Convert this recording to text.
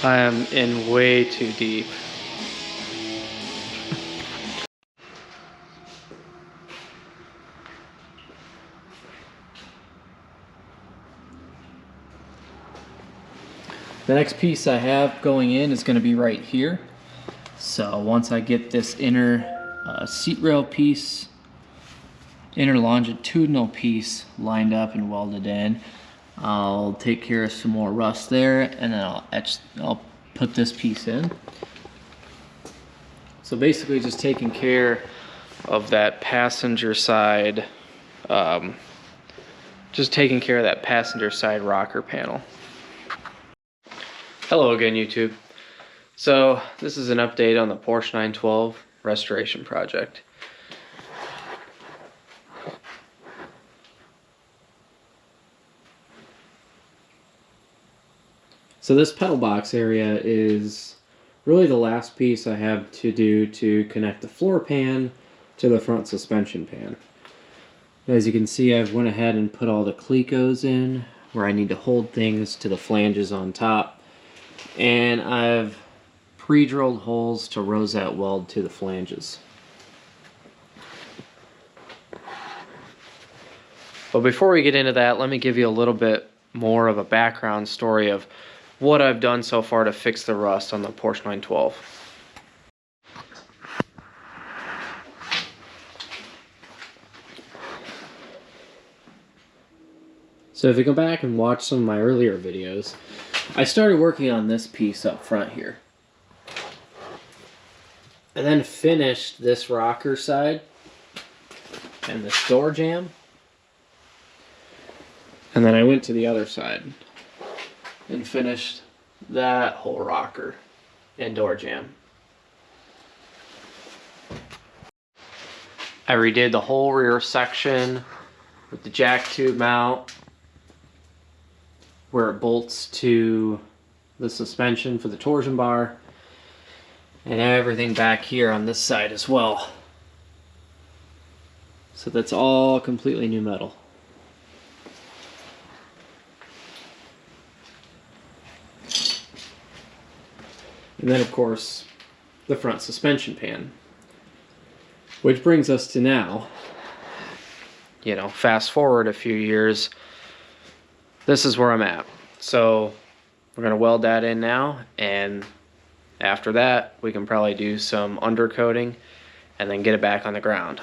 I am in way too deep. The next piece I have going in is going to be right here. So once I get this inner seat rail piece, inner longitudinal piece lined up and welded in, I'll take care of some more rust there, and then I'll put this piece in. So basically just taking care of that passenger side, rocker panel. Hello again, YouTube. So this is an update on the Porsche 912 restoration project. So this pedal box area is really the last piece I have to do to connect the floor pan to the front suspension pan. As you can see, I've went ahead and put all the clecos in where I need to hold things to the flanges on top. And I've pre-drilled holes to rosette weld to the flanges. But before we get into that, let me give you a little bit more of a background story of what I've done so far to fix the rust on the Porsche 912. So if you go back and watch some of my earlier videos, I started working on this piece up front here. And then finished this rocker side and this door jamb. And then I went to the other side and finished that whole rocker and door jamb. I redid the whole rear section with the jack tube mount, where it bolts to the suspension for the torsion bar, and everything back here on this side as well. So that's all completely new metal. And then of course the front suspension pan, which brings us to now. You know, fast forward a few years, this is where I'm at. So we're going to weld that in now, and after that we can probably do some undercoating and then get it back on the ground.